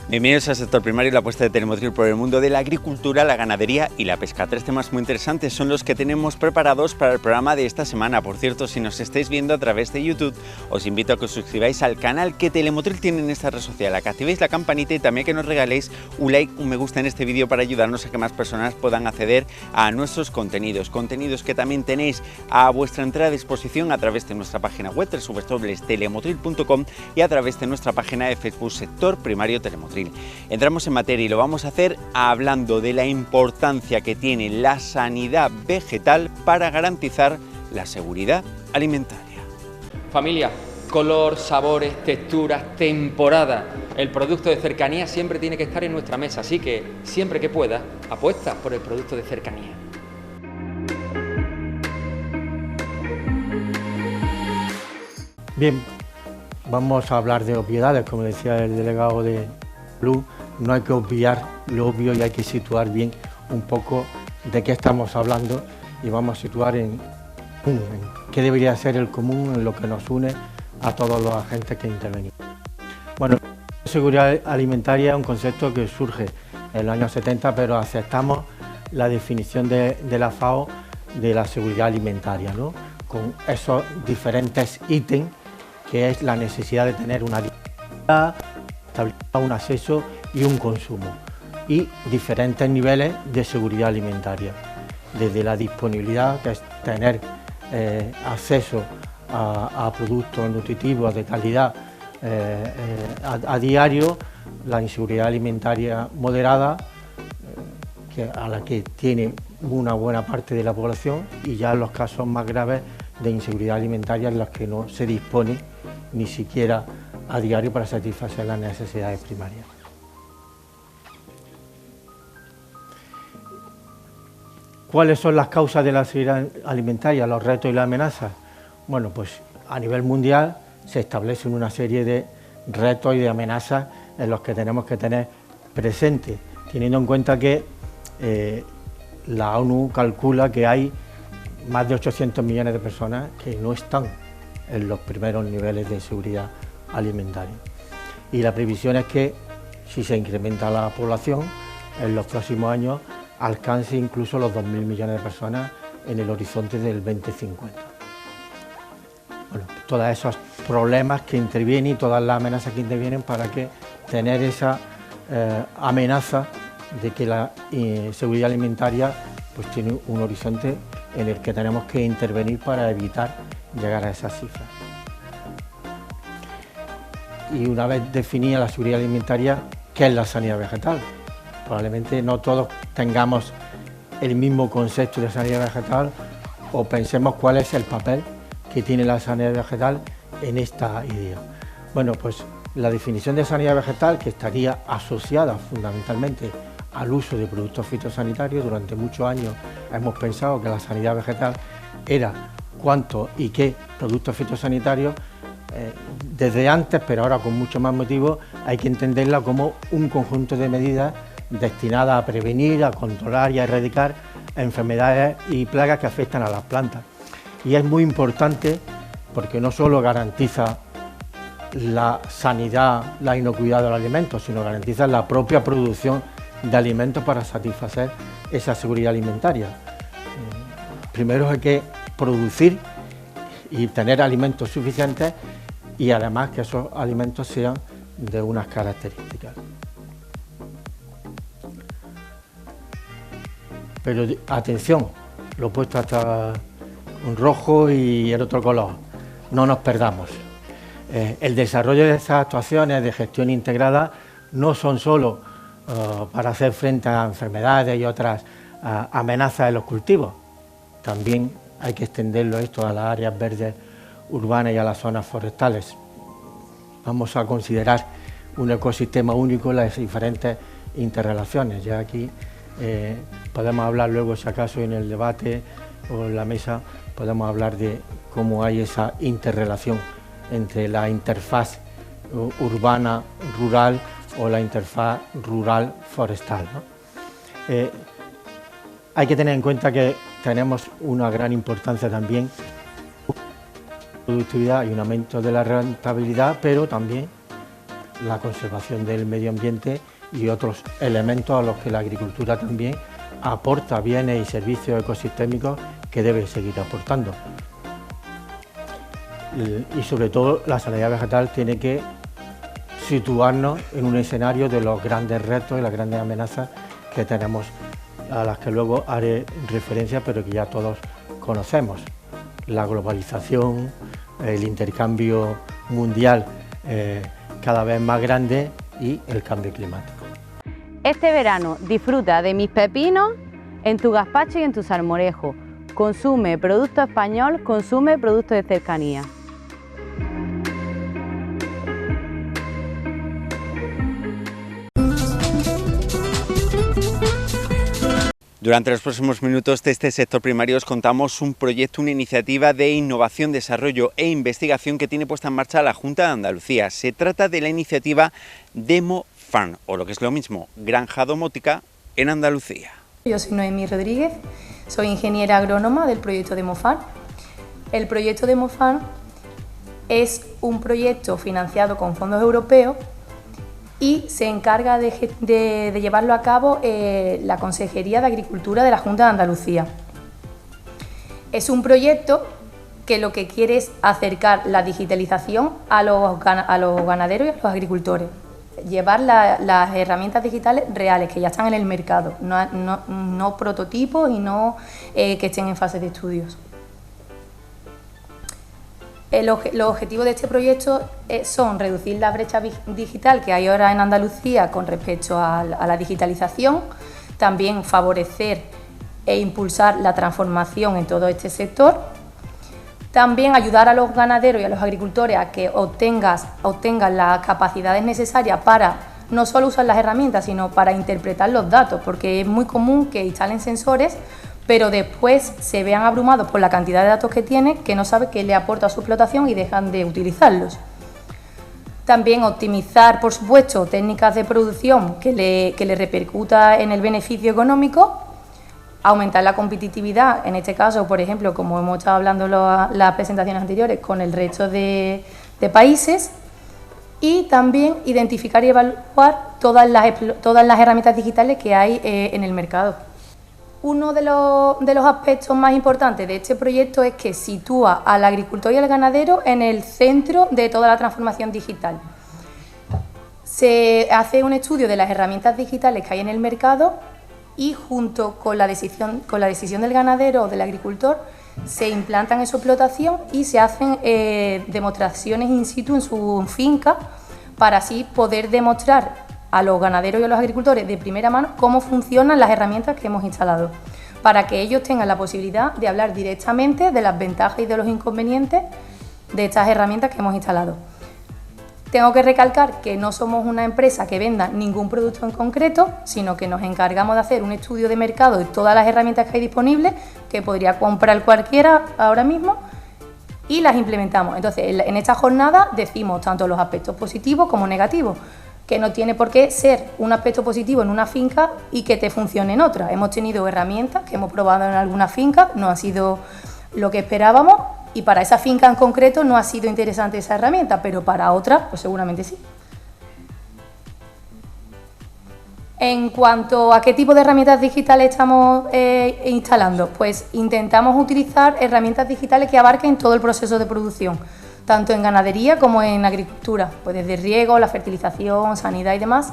Bienvenidos al sector primario y la apuesta de Telemotril por el mundo de la agricultura, la ganadería y la pesca. Tres temas muy interesantes son los que tenemos preparados para el programa de esta semana. Por cierto, si nos estáis viendo a través de YouTube, os invito a que os suscribáis al canal que Telemotril tiene en esta red social, a que activéis la campanita y también que nos regaléis un like, un me gusta en este vídeo para ayudarnos a que más personas puedan acceder a nuestros contenidos. Contenidos que también tenéis a vuestra entera disposición a través de nuestra página web www.telemotril.com y a través de nuestra página de Facebook Sector Primario Telemotril. Entramos en materia y lo vamos a hacer hablando de la importancia que tiene la sanidad vegetal para garantizar la seguridad alimentaria. Familia, color, sabores, texturas, temporada. El producto de cercanía siempre tiene que estar en nuestra mesa, así que siempre que puedas, apuesta por el producto de cercanía. Bien, vamos a hablar de obviedades, como decía el delegado de Blue. No hay que obviar lo obvio y hay que situar bien un poco de qué estamos hablando y vamos a situar en qué debería ser el común, en lo que nos une a todos los agentes que intervenimos. Bueno, la seguridad alimentaria es un concepto que surge en los años 70, pero aceptamos la definición de la FAO de la seguridad alimentaria, ¿no? Con esos diferentes ítems que es la necesidad de tener una disponibilidad, un acceso y un consumo, y diferentes niveles de seguridad alimentaria, desde la disponibilidad, que es tener acceso a productos nutritivos de calidad a diario, la inseguridad alimentaria moderada, a la que tiene una buena parte de la población, y ya los casos más graves de inseguridad alimentaria en los que no se dispone ni siquiera a diario para satisfacer las necesidades primarias. ¿Cuáles son las causas de la seguridad alimentaria, los retos y las amenazas? Bueno, pues a nivel mundial se establecen una serie de retos y de amenazas en los que tenemos que tener presente, teniendo en cuenta que la ONU calcula que hay más de 800 millones de personas que no están en los primeros niveles de seguridad alimentaria. Y la previsión es que si se incrementa la población, en los próximos años alcance incluso los 2.000 millones de personas en el horizonte del 2050. Bueno, todos esos problemas que intervienen y todas las amenazas que intervienen para que tener esa amenaza de que la seguridad alimentaria pues tiene un horizonte en el que tenemos que intervenir para evitar llegar a esas cifras. Y una vez definida la seguridad alimentaria, ¿qué es la sanidad vegetal? Probablemente no todos tengamos el mismo concepto de sanidad vegetal o pensemos cuál es el papel que tiene la sanidad vegetal en esta idea. Bueno, pues la definición de sanidad vegetal, que estaría asociada fundamentalmente al uso de productos fitosanitarios, durante muchos años hemos pensado que la sanidad vegetal era cuánto y qué productos fitosanitarios. Desde antes, pero ahora con mucho más motivo, hay que entenderla como un conjunto de medidas destinadas a prevenir, a controlar y a erradicar enfermedades y plagas que afectan a las plantas. Y es muy importante porque no solo garantiza la sanidad, la inocuidad de los alimentos, sino garantiza la propia producción de alimentos para satisfacer esa seguridad alimentaria. Primero hay que producir y tener alimentos suficientes y además que esos alimentos sean de unas características. Pero atención, lo he puesto hasta un rojo y el otro color, no nos perdamos. El desarrollo de esas actuaciones de gestión integrada no son solo para hacer frente a enfermedades y otras amenazas en los cultivos, también hay que extenderlo esto a las áreas verdes urbanas y a las zonas forestales. Vamos a considerar un ecosistema único en las diferentes interrelaciones. Ya aquí podemos hablar luego, si acaso, en el debate o en la mesa, podemos hablar de cómo hay esa interrelación entre la interfaz urbana-rural o la interfaz rural-forestal, ¿no? Hay que tener en cuenta que tenemos una gran importancia también productividad y un aumento de la rentabilidad, pero también la conservación del medio ambiente y otros elementos a los que la agricultura también aporta bienes y servicios ecosistémicos que debe seguir aportando. Y sobre todo la sanidad vegetal tiene que situarnos en un escenario de los grandes retos y las grandes amenazas que tenemos, a las que luego haré referencia, pero que ya todos conocemos. La globalización, el intercambio mundial cada vez más grande y el cambio climático. Este verano disfruta de mis pepinos en tu gazpacho y en tu salmorejo. Consume producto español, consume productos de cercanía. Durante los próximos minutos de este sector primario os contamos un proyecto, una iniciativa de innovación, desarrollo e investigación que tiene puesta en marcha la Junta de Andalucía. Se trata de la iniciativa Demo Farm, o lo que es lo mismo, granja domótica en Andalucía. Yo soy Noemí Rodríguez, soy ingeniera agrónoma del proyecto Demo Farm. El proyecto Demo Farm es un proyecto financiado con fondos europeos y se encarga de llevarlo a cabo la Consejería de Agricultura de la Junta de Andalucía. Es un proyecto que lo que quiere es acercar la digitalización a los ganaderos y a los agricultores, llevar las herramientas digitales reales que ya están en el mercado, no prototipos y no que estén en fase de estudios. Los objetivos de este proyecto son reducir la brecha digital que hay ahora en Andalucía con respecto a la digitalización, también favorecer e impulsar la transformación en todo este sector, también ayudar a los ganaderos y a los agricultores a que obtengan las capacidades necesarias para no solo usar las herramientas, sino para interpretar los datos, porque es muy común que instalen sensores pero después se vean abrumados por la cantidad de datos que tienen, que no saben qué le aporta a su explotación y dejan de utilizarlos. También optimizar, por supuesto, técnicas de producción que le repercuta en el beneficio económico, aumentar la competitividad, en este caso, por ejemplo, como hemos estado hablando en las presentaciones anteriores, con el resto de países, y también identificar y evaluar todas las herramientas digitales que hay en el mercado. Uno de los aspectos más importantes de este proyecto es que sitúa al agricultor y al ganadero en el centro de toda la transformación digital. Se hace un estudio de las herramientas digitales que hay en el mercado y junto con la decisión del ganadero o del agricultor se implantan en su explotación y se hacen demostraciones in situ en su finca para así poder demostrar a los ganaderos y a los agricultores de primera mano cómo funcionan las herramientas que hemos instalado, para que ellos tengan la posibilidad de hablar directamente de las ventajas y de los inconvenientes de estas herramientas que hemos instalado. Tengo que recalcar que no somos una empresa que venda ningún producto en concreto, sino que nos encargamos de hacer un estudio de mercado de todas las herramientas que hay disponibles, que podría comprar cualquiera ahora mismo, y las implementamos. Entonces, en esta jornada decimos tanto los aspectos positivos como negativos, que no tiene por qué ser un aspecto positivo en una finca y que te funcione en otra. Hemos tenido herramientas que hemos probado en algunas fincas, no ha sido lo que esperábamos y para esa finca en concreto no ha sido interesante esa herramienta, pero para otras pues seguramente sí. En cuanto a qué tipo de herramientas digitales estamos instalando, pues intentamos utilizar herramientas digitales que abarquen todo el proceso de producción, tanto en ganadería como en agricultura, pues desde riego, la fertilización, sanidad y demás.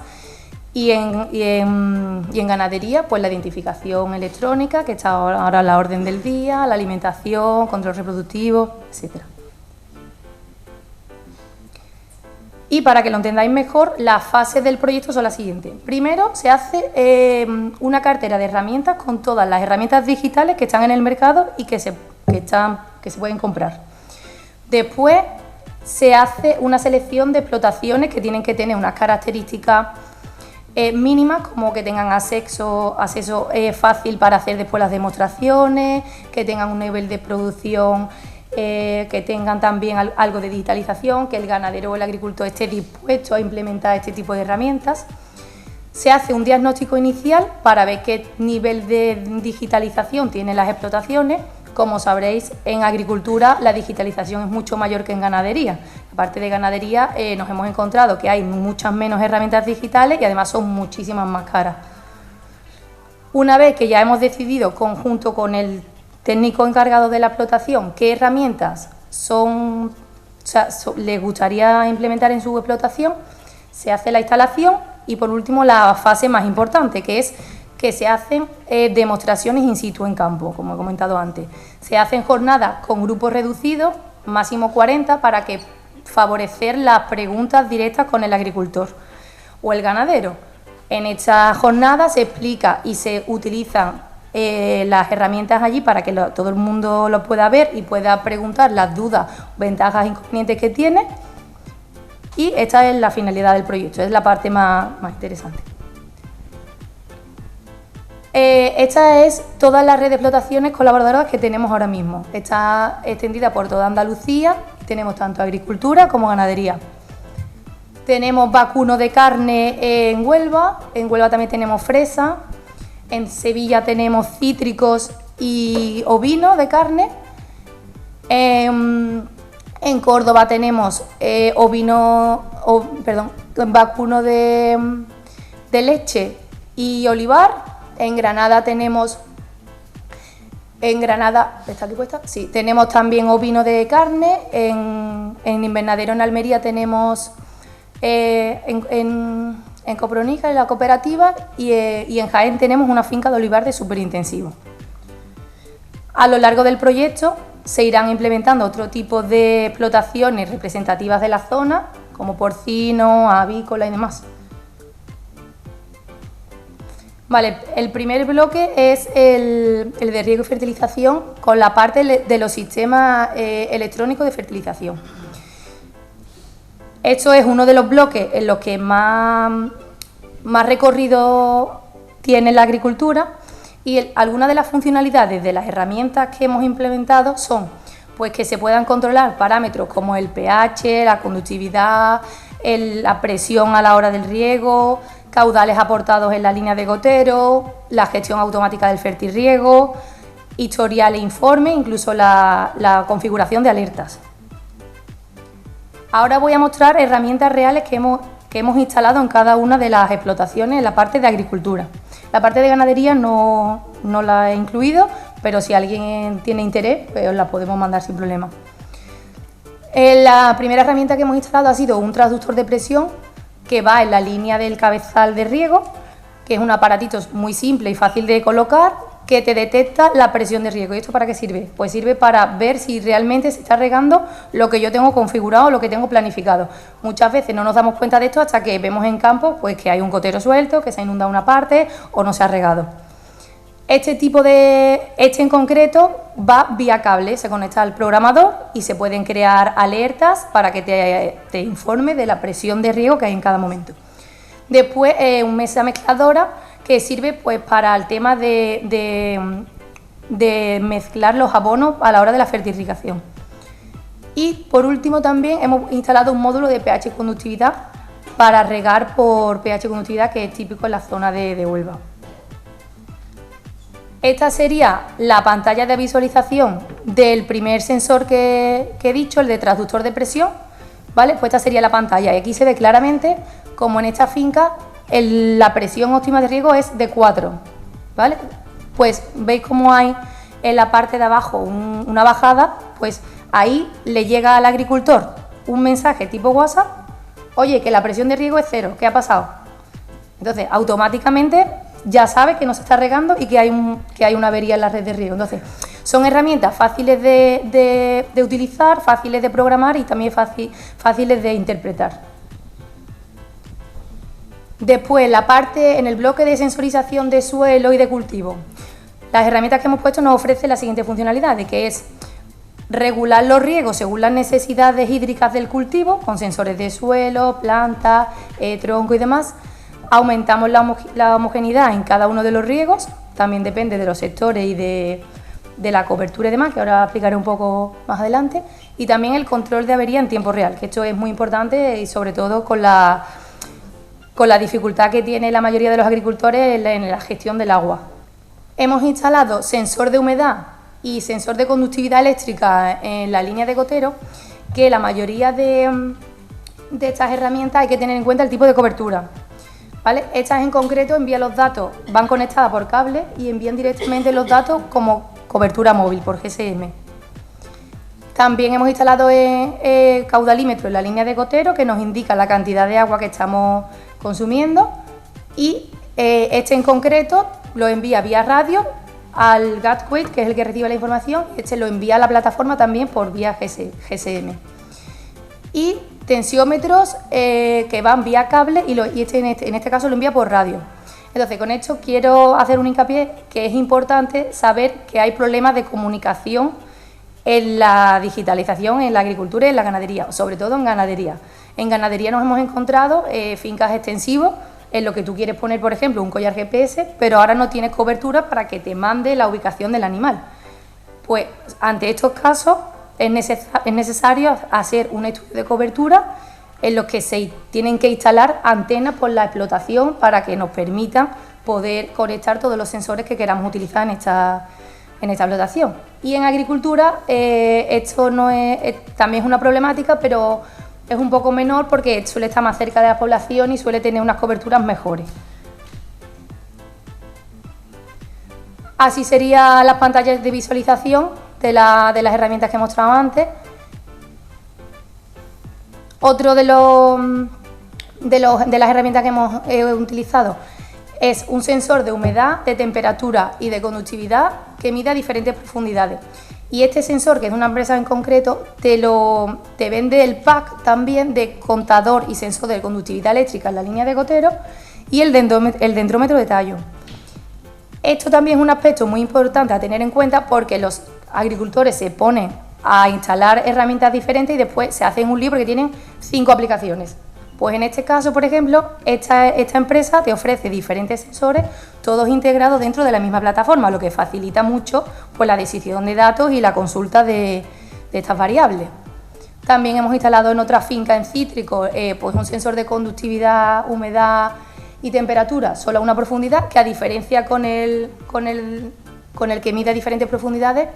Y en ganadería, pues la identificación electrónica, que está ahora a la orden del día, la alimentación, control reproductivo, etc. Y para que lo entendáis mejor, las fases del proyecto son las siguientes. Primero, se hace una cartera de herramientas con todas las herramientas digitales que están en el mercado y que se pueden comprar. Después se hace una selección de explotaciones que tienen que tener unas características mínimas, como que tengan acceso fácil para hacer después las demostraciones, que tengan un nivel de producción, que tengan también algo de digitalización, que el ganadero o el agricultor esté dispuesto a implementar este tipo de herramientas. Se hace un diagnóstico inicial para ver qué nivel de digitalización tienen las explotaciones, Como sabréis, en agricultura la digitalización es mucho mayor que en ganadería. Aparte de ganadería, nos hemos encontrado que hay muchas menos herramientas digitales y además son muchísimas más caras. Una vez que ya hemos decidido, conjunto con el técnico encargado de la explotación, qué herramientas les gustaría implementar en su explotación, se hace la instalación y, por último, la fase más importante, que es que se hacen demostraciones in situ en campo, como he comentado antes. Se hacen jornadas con grupos reducidos, máximo 40, para que favorecer las preguntas directas con el agricultor o el ganadero. En esta jornada se explica y se utilizan las herramientas allí para que todo el mundo lo pueda ver y pueda preguntar las dudas, ventajas e inconvenientes que tiene. Y esta es la finalidad del proyecto, es la parte más interesante. Esta es toda la red de explotaciones colaboradoras que tenemos ahora mismo. Está extendida por toda Andalucía, tenemos tanto agricultura como ganadería. Tenemos vacuno de carne en Huelva también tenemos fresa, en Sevilla tenemos cítricos y ovino de carne, en Córdoba tenemos vacuno de leche y olivar. En Granada tenemos, ¿está aquí puesta? Sí, tenemos también ovino de carne, en invernadero en Almería tenemos en Copronica, en la cooperativa, y en Jaén tenemos una finca de olivar de superintensivo. A lo largo del proyecto se irán implementando otro tipo de explotaciones representativas de la zona, como porcino, avícola y demás. Vale, el primer bloque es el de riego y fertilización, con la parte de los sistemas electrónicos de fertilización. Esto es uno de los bloques en los que más recorrido tiene la agricultura, y algunas de las funcionalidades de las herramientas que hemos implementado son pues que se puedan controlar parámetros como el pH, la conductividad, la presión a la hora del riego, caudales aportados en la línea de gotero, la gestión automática del fertirriego, historial e informe, incluso la configuración de alertas. Ahora voy a mostrar herramientas reales que hemos instalado en cada una de las explotaciones en la parte de agricultura. La parte de ganadería no la he incluido, pero si alguien tiene interés, pues os la podemos mandar sin problema. La primera herramienta que hemos instalado ha sido un transductor de presión que va en la línea del cabezal de riego, que es un aparatito muy simple y fácil de colocar, que te detecta la presión de riego. ¿Y esto para qué sirve? Pues sirve para ver si realmente se está regando lo que yo tengo configurado o lo que tengo planificado. Muchas veces no nos damos cuenta de esto hasta que vemos en campo pues, que hay un gotero suelto, que se ha inundado una parte o no se ha regado. Este en concreto va vía cable, se conecta al programador y se pueden crear alertas para que te informe de la presión de riego que hay en cada momento. Después, una mesa mezcladora que sirve pues, para el tema de mezclar los abonos a la hora de la fertilización. Y por último también hemos instalado un módulo de pH conductividad para regar por pH conductividad, que es típico en la zona de Huelva. Esta sería la pantalla de visualización del primer sensor que he dicho, el de transductor de presión, ¿vale? Pues esta sería la pantalla y aquí se ve claramente como en esta finca la presión óptima de riego es de 4, ¿vale? Pues veis cómo hay en la parte de abajo una bajada, pues ahí le llega al agricultor un mensaje tipo WhatsApp: oye, que la presión de riego es 0, ¿qué ha pasado? Entonces, automáticamente ya sabe que no se está regando y que hay una avería en la red de riego. Entonces, son herramientas fáciles de utilizar, fáciles de programar y también fáciles de interpretar. Después, en el bloque de sensorización de suelo y de cultivo, las herramientas que hemos puesto nos ofrecen la siguiente funcionalidad, que es regular los riegos según las necesidades hídricas del cultivo, con sensores de suelo, planta, tronco y demás. Aumentamos la homogeneidad en cada uno de los riegos, también depende de los sectores y de la cobertura y demás, que ahora explicaré un poco más adelante, y también el control de avería en tiempo real, que esto es muy importante y sobre todo con la dificultad que tiene la mayoría de los agricultores en la gestión del agua. Hemos instalado sensor de humedad y sensor de conductividad eléctrica en la línea de gotero, que la mayoría de estas herramientas hay que tener en cuenta el tipo de cobertura, ¿vale? Estas en concreto envían los datos, van conectadas por cable y envían directamente los datos como cobertura móvil por GSM. También hemos instalado caudalímetro en la línea de gotero que nos indica la cantidad de agua que estamos consumiendo y este en concreto lo envía vía radio al gateway, que es el que recibe la información, y este lo envía a la plataforma también por vía GSM. Y tensiómetros que van vía cable y en este caso lo envía por radio. Entonces, con esto quiero hacer un hincapié que es importante saber que hay problemas de comunicación en la digitalización, en la agricultura y en la ganadería, sobre todo en ganadería. En ganadería nos hemos encontrado fincas extensivos en lo que tú quieres poner, por ejemplo, un collar GPS, pero ahora no tienes cobertura para que te mande la ubicación del animal. Pues ante estos casos es necesario hacer un estudio de cobertura en los que se tienen que instalar antenas por la explotación para que nos permitan poder conectar todos los sensores que queramos utilizar en esta explotación. Y en agricultura esto no también es una problemática, pero es un poco menor porque suele estar más cerca de la población y suele tener unas coberturas mejores. Así serían las pantallas de visualización de las herramientas que he mostrado antes. Otro de las herramientas que hemos utilizado es un sensor de humedad, de temperatura y de conductividad que mide a diferentes profundidades. Y este sensor, que es de una empresa en concreto, te vende el pack también de contador y sensor de conductividad eléctrica en la línea de gotero y el dendrómetro de tallo. Esto también es un aspecto muy importante a tener en cuenta porque los agricultores se ponen a instalar herramientas diferentes y después se hacen un lío porque tienen 5 aplicaciones. Pues en este caso, por ejemplo, esta empresa te ofrece diferentes sensores, todos integrados dentro de la misma plataforma, lo que facilita mucho pues, la adquisición de datos y la consulta de estas variables. También hemos instalado en otra finca en cítrico pues un sensor de conductividad, humedad y temperatura, solo a una profundidad, que a diferencia con el que mide a diferentes profundidades,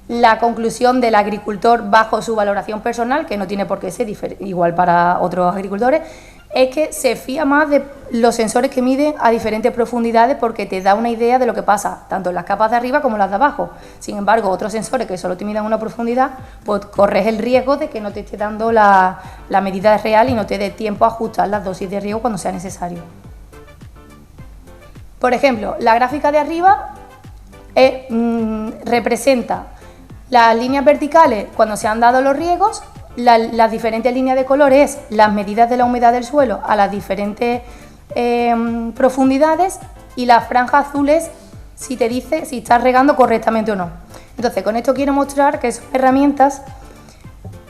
la conclusión del agricultor bajo su valoración personal, que no tiene por qué ser igual para otros agricultores, es que se fía más de los sensores que miden a diferentes profundidades porque te da una idea de lo que pasa, tanto en las capas de arriba como en las de abajo. Sin embargo, otros sensores que solo te miden una profundidad, pues corres el riesgo de que no te esté dando la medida real y no te dé tiempo a ajustar las dosis de riego cuando sea necesario. Por ejemplo, la gráfica de arriba representa las líneas verticales cuando se han dado los riegos, las diferentes líneas de colores, las medidas de la humedad del suelo a las diferentes profundidades, y las franjas azules si te dice si estás regando correctamente o no. Entonces, con esto quiero mostrar que son herramientas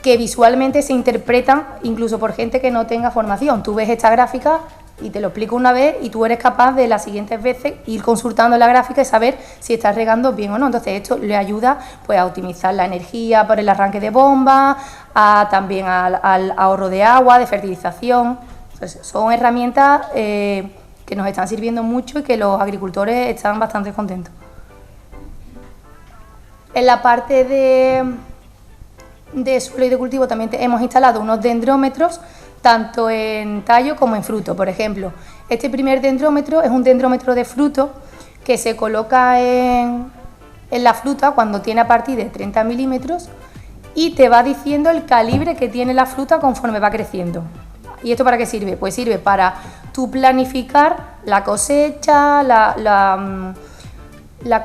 que visualmente se interpretan incluso por gente que no tenga formación. Tú ves esta gráfica y te lo explico una vez y tú eres capaz de las siguientes veces ir consultando la gráfica y saber si estás regando bien o no. Entonces esto le ayuda pues, a optimizar la energía por el arranque de bomba, también al ahorro de agua, de fertilización. Entonces, son herramientas que nos están sirviendo mucho y que los agricultores están bastante contentos. En la parte de suelo y de cultivo también hemos instalado unos dendrómetros tanto en tallo como en fruto. Por ejemplo, este primer dendrómetro es un dendrómetro de fruto que se coloca en la fruta cuando tiene a partir de 30 milímetros y te va diciendo el calibre que tiene la fruta conforme va creciendo. ¿Y esto para qué sirve? Pues sirve para tú planificar la cosecha, la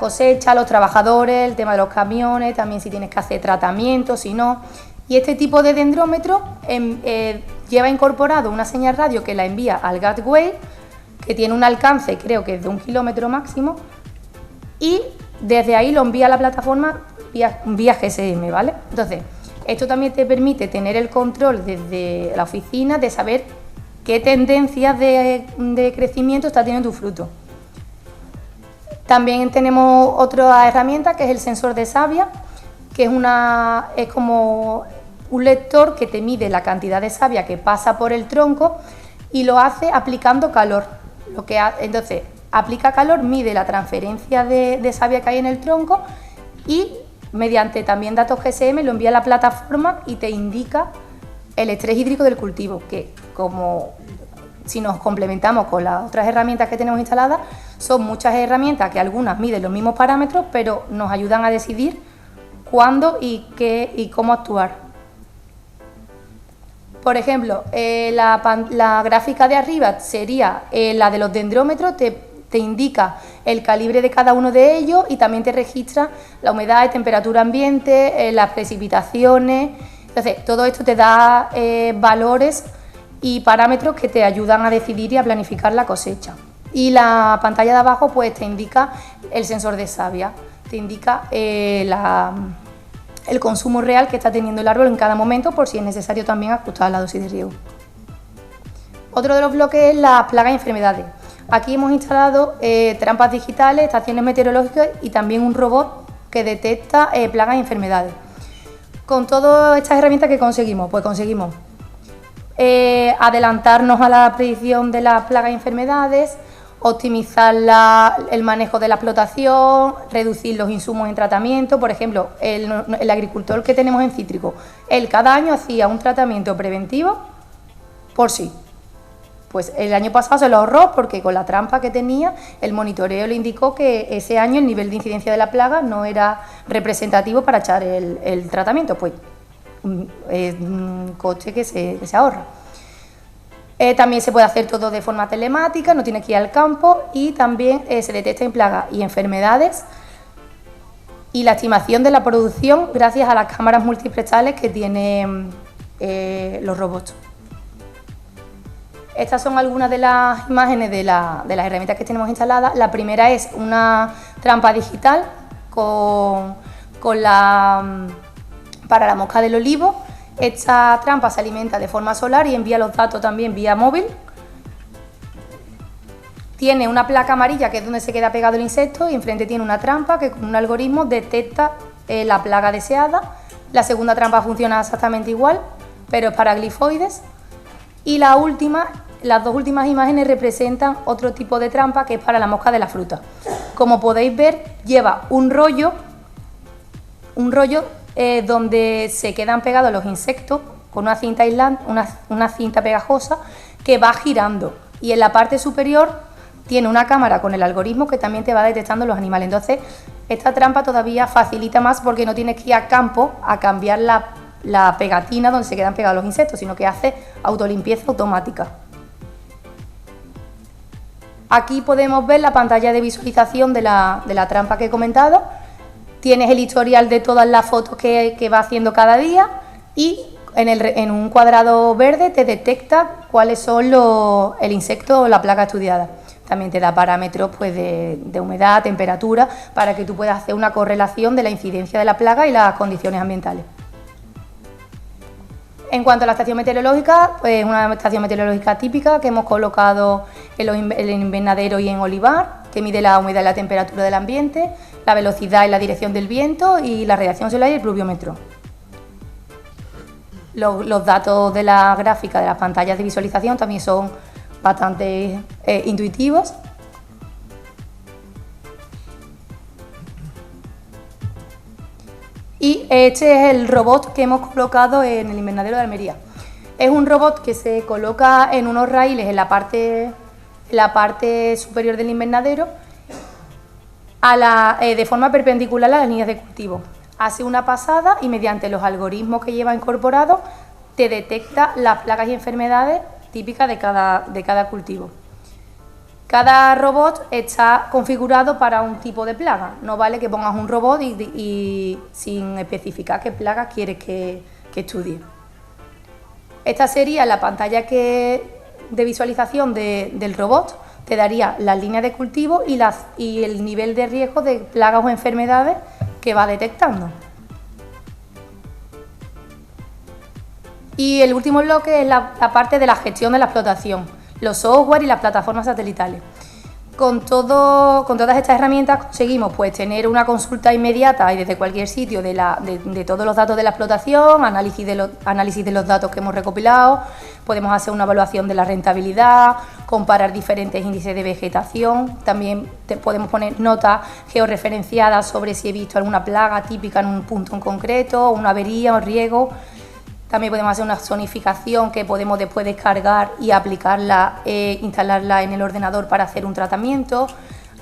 cosecha, los trabajadores, el tema de los camiones, también si tienes que hacer tratamientos, si no. Y este tipo de dendrómetro lleva incorporado una señal radio que la envía al gateway, que tiene un alcance, creo que es de 1 kilómetro máximo, y desde ahí lo envía a la plataforma vía GSM, ¿vale? Entonces, esto también te permite tener el control desde la oficina de saber qué tendencias de crecimiento está teniendo tu fruto. También tenemos otra herramienta que es el sensor de savia, que es como un lector que te mide la cantidad de savia que pasa por el tronco y lo hace aplicando calor. Entonces, aplica calor, mide la transferencia de savia que hay en el tronco y mediante también datos GSM lo envía a la plataforma y te indica el estrés hídrico del cultivo, que como si nos complementamos con las otras herramientas que tenemos instaladas, son muchas herramientas que algunas miden los mismos parámetros, pero nos ayudan a decidir cuándo y qué y cómo actuar. Por ejemplo, la gráfica de arriba sería la de los dendrómetros, te indica el calibre de cada uno de ellos y también te registra la humedad y temperatura ambiente, las precipitaciones. Entonces, todo esto te da valores y parámetros que te ayudan a decidir y a planificar la cosecha. Y la pantalla de abajo pues te indica el sensor de savia, te indica el consumo real que está teniendo el árbol en cada momento, por si es necesario también ajustar la dosis de riego. Otro de los bloques es las plagas y enfermedades. Aquí hemos instalado trampas digitales, estaciones meteorológicas y también un robot que detecta plagas y enfermedades. Con todas estas herramientas, ¿qué conseguimos? Pues conseguimos adelantarnos a la predicción de las plagas y enfermedades, optimizar el manejo de la explotación, reducir los insumos en tratamiento. Por ejemplo, el agricultor que tenemos en cítrico, él cada año hacía un tratamiento preventivo por sí. Pues el año pasado se lo ahorró porque con la trampa que tenía, el monitoreo le indicó que ese año el nivel de incidencia de la plaga no era representativo para echar el tratamiento. Pues es un coste que se ahorra. También se puede hacer todo de forma telemática, no tiene que ir al campo y también se detectan plagas y enfermedades y la estimación de la producción gracias a las cámaras multiprestales que tienen los robots. Estas son algunas de las imágenes de las herramientas que tenemos instaladas. La primera es una trampa digital para la mosca del olivo. Esta trampa se alimenta de forma solar y envía los datos también vía móvil. Tiene una placa amarilla que es donde se queda pegado el insecto y enfrente tiene una trampa que con un algoritmo detecta la plaga deseada. La segunda trampa funciona exactamente igual, pero es para glifoides. Y las dos últimas imágenes representan otro tipo de trampa que es para la mosca de la fruta. Como podéis ver, lleva un rollo donde se quedan pegados los insectos con una cinta aislante, una cinta pegajosa que va girando, y en la parte superior tiene una cámara con el algoritmo que también te va detectando los animales. Entonces, esta trampa todavía facilita más porque no tienes que ir a campo a cambiar la pegatina donde se quedan pegados los insectos, sino que hace autolimpieza automática. Aquí podemos ver la pantalla de visualización de la trampa que he comentado. Tienes el historial de todas las fotos que va haciendo cada día y en un cuadrado verde te detecta cuáles son el insecto o la plaga estudiada. También te da parámetros pues, de humedad, temperatura, para que tú puedas hacer una correlación de la incidencia de la plaga y las condiciones ambientales. En cuanto a la estación meteorológica, pues una estación meteorológica típica que hemos colocado en el invernadero y en olivar, que mide la humedad y la temperatura del ambiente, la velocidad y la dirección del viento y la radiación solar y el pluviómetro. Los datos de la gráfica de las pantallas de visualización también son bastante intuitivos. Y este es el robot que hemos colocado en el invernadero de Almería. Es un robot que se coloca en unos raíles en la parte superior del invernadero de forma perpendicular a las líneas de cultivo. Hace una pasada y mediante los algoritmos que lleva incorporados te detecta las plagas y enfermedades típicas de cada cultivo. Cada robot está configurado para un tipo de plaga. No vale que pongas un robot y sin especificar qué plaga quieres que estudie. Esta sería la pantalla de visualización del robot. Te daría las líneas de cultivo y el nivel de riesgo de plagas o enfermedades que va detectando. Y el último bloque es la parte de la gestión de la explotación, los software y las plataformas satelitales. Con todas estas herramientas conseguimos pues, tener una consulta inmediata y desde cualquier sitio de todos los datos de la explotación, análisis de los datos que hemos recopilado, podemos hacer una evaluación de la rentabilidad, comparar diferentes índices de vegetación, también podemos poner notas georreferenciadas sobre si he visto alguna plaga típica en un punto en concreto, una avería o riego. También podemos hacer una zonificación que podemos después descargar y aplicarla, instalarla en el ordenador para hacer un tratamiento,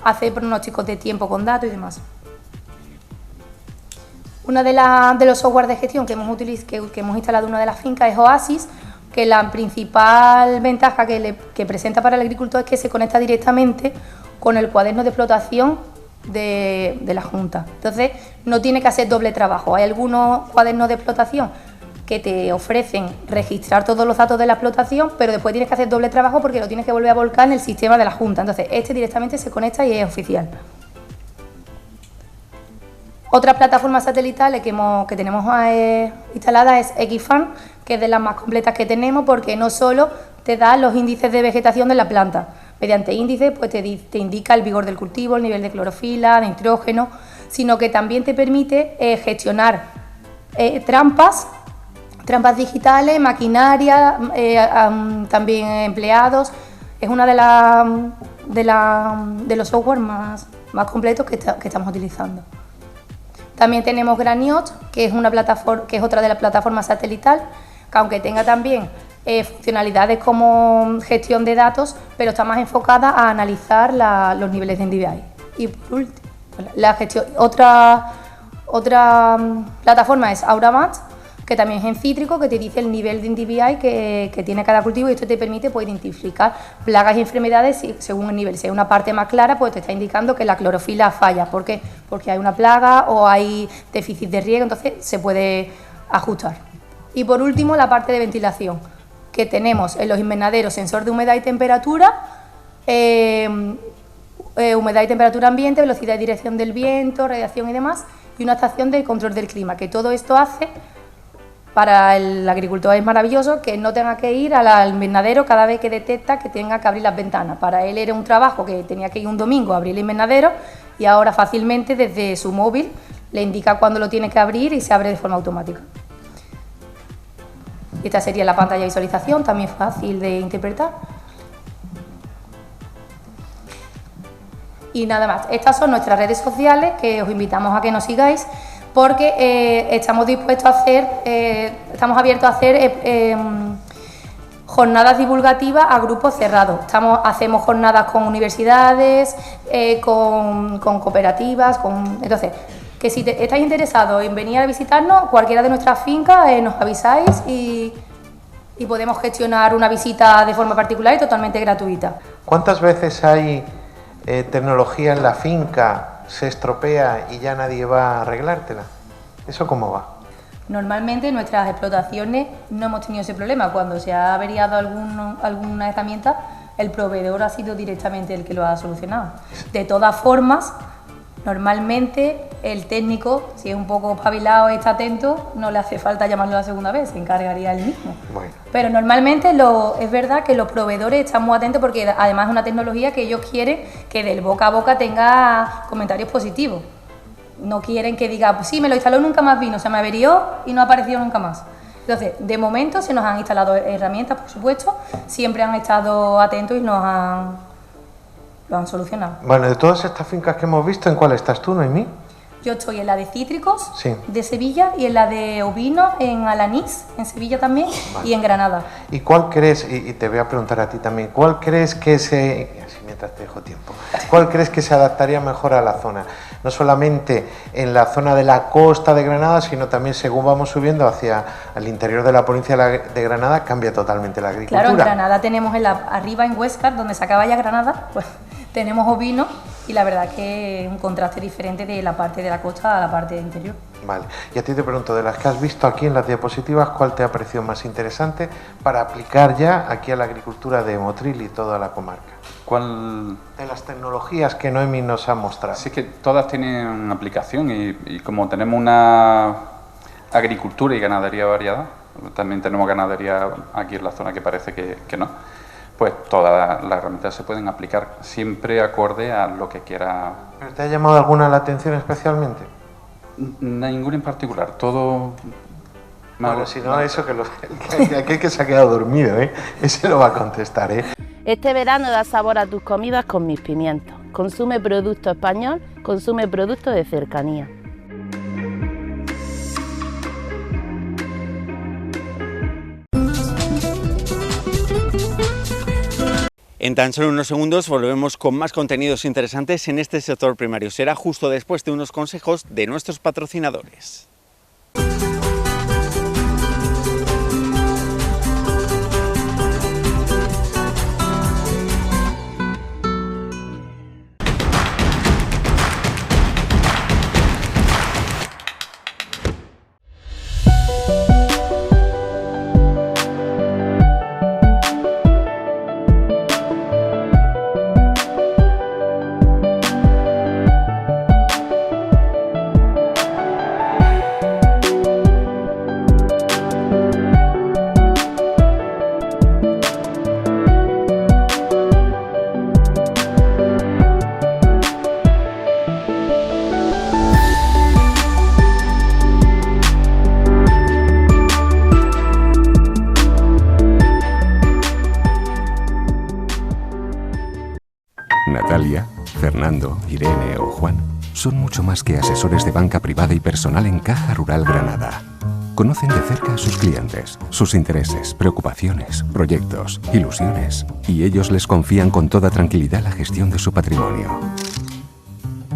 hacer pronósticos de tiempo con datos y demás. Uno de los software de gestión que hemos instalado en una de las fincas es Oasis, que la principal ventaja que presenta para el agricultor es que se conecta directamente con el cuaderno de explotación de la Junta. Entonces, no tiene que hacer doble trabajo. Hay algunos cuadernos de explotación que te ofrecen registrar todos los datos de la explotación, pero después tienes que hacer doble trabajo porque lo tienes que volver a volcar en el sistema de la Junta. Entonces, este directamente se conecta y es oficial. Otra plataforma satelital que tenemos instalada es Equifarm, que es de las más completas que tenemos porque no solo te da los índices de vegetación de la planta, mediante índices pues te indica el vigor del cultivo, el nivel de clorofila, de nitrógeno, sino que también te permite gestionar trampas digitales, maquinaria, también empleados. Es una de los software más completos que estamos utilizando. También tenemos Graniot, que es otra de las plataformas satelital, que aunque tenga también funcionalidades como gestión de datos, pero está más enfocada a analizar los niveles de NDVI. Y por último, otra plataforma es Auramat, que también es en cítrico, que te dice el nivel de NDVI que tiene cada cultivo, y esto te permite pues, identificar plagas y enfermedades según el nivel. Si hay una parte más clara, pues te está indicando que la clorofila falla. ¿Por qué? Porque hay una plaga o hay déficit de riego, entonces se puede ajustar. Y por último, la parte de ventilación, que tenemos en los invernaderos sensor de humedad y temperatura, humedad y temperatura ambiente, velocidad y dirección del viento, radiación y demás, y una estación de control del clima, que todo esto hace, para el agricultor es maravilloso, que no tenga que ir al invernadero cada vez que detecta que tenga que abrir las ventanas. Para él era un trabajo que tenía que ir un domingo a abrir el invernadero, y ahora fácilmente desde su móvil le indica cuándo lo tiene que abrir y se abre de forma automática. Esta sería la pantalla de visualización, también fácil de interpretar. Y nada más, estas son nuestras redes sociales, que os invitamos a que nos sigáis, porque estamos dispuestos a hacer, estamos abiertos a hacer jornadas divulgativas a grupos cerrados. Hacemos jornadas con universidades, con cooperativas, entonces, que si estáis interesados en venir a visitarnos, cualquiera de nuestras fincas, nos avisáis y podemos gestionar una visita de forma particular y totalmente gratuita. ¿Cuántas veces hay tecnología en la finca, se estropea y ya nadie va a arreglártela? ¿Eso cómo va? Normalmente en nuestras explotaciones no hemos tenido ese problema. Cuando se ha averiado alguna herramienta, el proveedor ha sido directamente el que lo ha solucionado. De todas formas, normalmente el técnico, si es un poco espabilado y está atento, no le hace falta llamarlo la segunda vez, se encargaría él mismo. Bueno. Pero normalmente es verdad que los proveedores están muy atentos, porque además es una tecnología que ellos quieren que del boca a boca tenga comentarios positivos. No quieren que diga, pues sí, me lo instaló, nunca más vino, se me averió y no ha aparecido nunca más. Entonces, de momento se nos han instalado herramientas, por supuesto, siempre han estado atentos y lo han solucionado. Bueno, de todas estas fincas que hemos visto, ¿en cuál estás tú, Noemí? Yo estoy en la de cítricos, sí, de Sevilla, y en la de ovino, en Alanís, en Sevilla también, vale, y en Granada. ¿Y cuál crees, y te voy a preguntar a ti también, cuál crees que así mientras te dejo tiempo, cuál crees que se adaptaría mejor a la zona? No solamente en la zona de la costa de Granada, sino también según vamos subiendo hacia el interior de la provincia de Granada, cambia totalmente la agricultura. Claro, en Granada tenemos arriba en Huescar, donde se acaba ya Granada, pues tenemos ovino, y la verdad que es un contraste diferente de la parte de la costa a la parte del interior. Vale, y a ti te pregunto, de las que has visto aquí en las diapositivas, ¿cuál te ha parecido más interesante para aplicar ya aquí a la agricultura de Motril y toda la comarca? ¿Cuál? De las tecnologías que Noemí nos ha mostrado. Sí, que todas tienen aplicación y como tenemos una agricultura y ganadería variada, también tenemos ganadería aquí en la zona que parece que no, pues todas las herramientas se pueden aplicar siempre acorde a lo que quiera. ¿Pero te ha llamado alguna la atención especialmente? Ninguna en particular, todo Bueno, si no, eso que aquel que se ha quedado dormido, ese lo va a contestar, Este verano da sabor a tus comidas con Mis Pimientos. Consume producto español, consume producto de cercanía. En tan solo unos segundos volvemos con más contenidos interesantes en este sector primario. Será justo después de unos consejos de nuestros patrocinadores. Natalia, Fernando, Irene o Juan son mucho más que asesores de banca privada y personal en Caja Rural Granada. Conocen de cerca a sus clientes, sus intereses, preocupaciones, proyectos, ilusiones, y ellos les confían con toda tranquilidad la gestión de su patrimonio.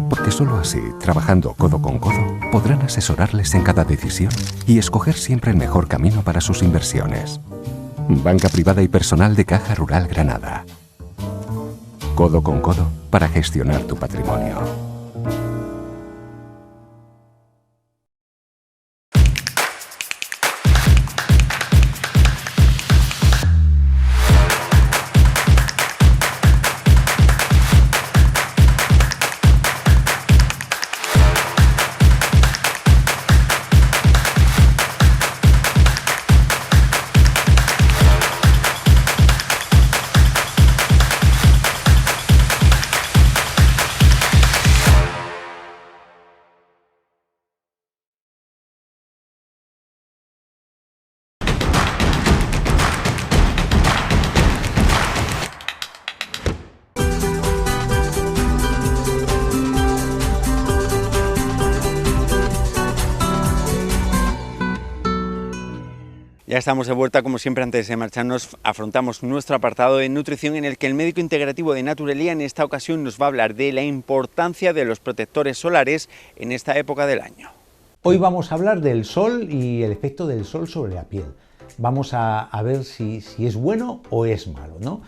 Porque solo así, trabajando codo con codo, podrán asesorarles en cada decisión y escoger siempre el mejor camino para sus inversiones. Banca privada y personal de Caja Rural Granada. Codo con codo para gestionar tu patrimonio. Ya estamos de vuelta, como siempre. Antes de marcharnos, afrontamos nuestro apartado de nutrición, en el que el médico integrativo de Naturalía en esta ocasión nos va a hablar de la importancia de los protectores solares en esta época del año. Hoy vamos a hablar del sol y el efecto del sol sobre la piel. Vamos a ver si es bueno o es malo, ¿no?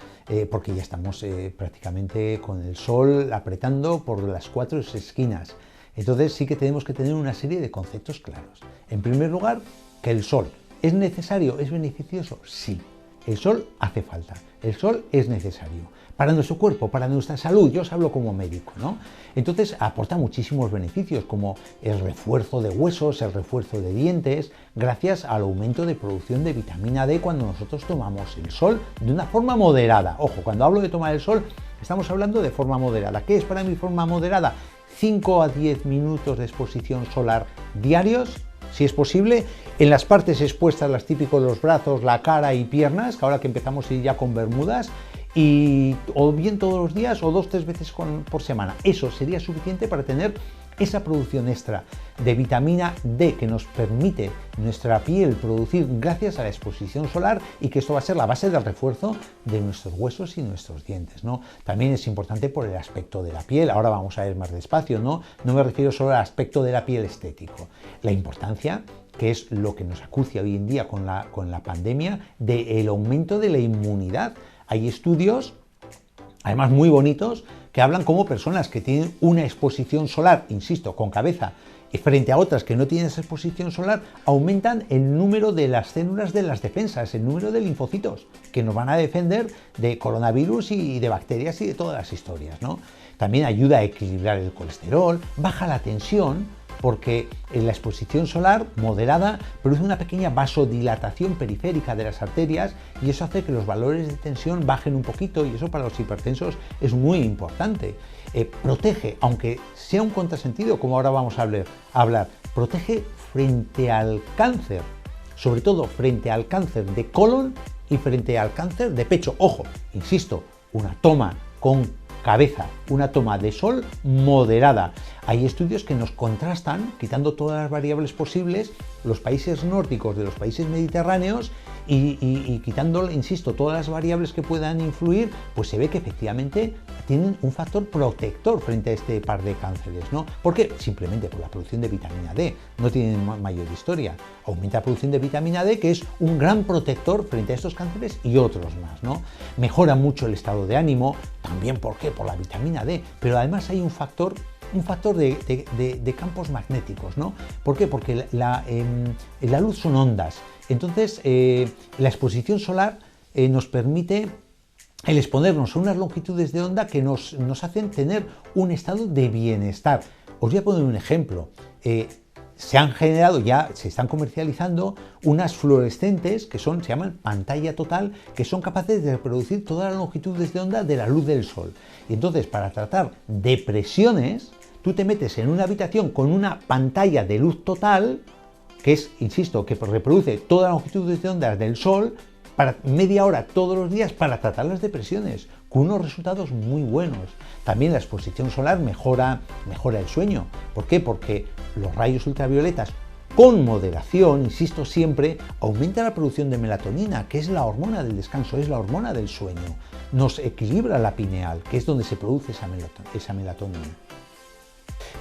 Porque ya estamos prácticamente con el sol apretando por las 4 esquinas. Entonces sí que tenemos que tener una serie de conceptos claros. En primer lugar, que el sol ¿es necesario? ¿Es beneficioso? Sí. El sol hace falta. El sol es necesario para nuestro cuerpo, para nuestra salud. Yo os hablo como médico, ¿no? Entonces aporta muchísimos beneficios, como el refuerzo de huesos, el refuerzo de dientes, gracias al aumento de producción de vitamina D cuando nosotros tomamos el sol de una forma moderada. Ojo, cuando hablo de tomar el sol, estamos hablando de forma moderada. ¿Qué es para mí forma moderada? 5 a 10 minutos de exposición solar diarios, si es posible, en las partes expuestas, las típicas, los brazos, la cara y piernas, que ahora que empezamos a ir ya con bermudas, y o bien todos los días o 2 o 3 veces por semana. Eso sería suficiente para tener esa producción extra de vitamina D que nos permite nuestra piel producir gracias a la exposición solar, y que esto va a ser la base del refuerzo de nuestros huesos y nuestros dientes, ¿no? También es importante por el aspecto de la piel. Ahora vamos a ver más despacio, ¿no? No me refiero solo al aspecto de la piel estético. La importancia, que es lo que nos acucia hoy en día con la pandemia, del aumento de la inmunidad. Hay estudios, además muy bonitos, que hablan como personas que tienen una exposición solar, insisto, con cabeza, frente a otras que no tienen esa exposición solar, aumentan el número de las células de las defensas, el número de linfocitos, que nos van a defender de coronavirus y de bacterias y de todas las historias, ¿no? También ayuda a equilibrar el colesterol, baja la tensión, porque la exposición solar moderada produce una pequeña vasodilatación periférica de las arterias, y eso hace que los valores de tensión bajen un poquito, y eso para los hipertensos es muy importante. Protege, aunque sea un contrasentido, como ahora vamos a hablar, protege frente al cáncer. sobre todo frente al cáncer de colon y frente al cáncer de pecho. Ojo, insisto, una toma con cabeza, una toma de sol moderada. Hay estudios que nos contrastan, quitando todas las variables posibles, los países nórdicos de los países mediterráneos y quitando, insisto, todas las variables que puedan influir, pues se ve que efectivamente tienen un factor protector frente a este par de cánceres, ¿no? ¿Por qué? Simplemente por la producción de vitamina D, no tienen mayor historia. Aumenta la producción de vitamina D, que es un gran protector frente a estos cánceres y otros más, ¿no? Mejora mucho el estado de ánimo, también, ¿por qué? Por la vitamina D, pero además hay un factor de campos magnéticos, ¿no? ¿Por qué? Porque la luz son ondas. Entonces, la exposición solar nos permite el exponernos a unas longitudes de onda que nos hacen tener un estado de bienestar. Os voy a poner un ejemplo. Se han generado, ya se están comercializando unas fluorescentes que se llaman pantalla total, que son capaces de reproducir todas las longitudes de onda de la luz del sol. Y entonces, para tratar depresiones, tú te metes en una habitación con una pantalla de luz total, que es, insisto, que reproduce todas las longitudes de ondas del sol, para media hora todos los días para tratar las depresiones, con unos resultados muy buenos. También la exposición solar mejora el sueño. ¿Por qué? Porque los rayos ultravioletas, con moderación, insisto siempre, aumenta la producción de melatonina, que es la hormona del descanso, es la hormona del sueño. Nos equilibra la pineal, que es donde se produce esa melatonina.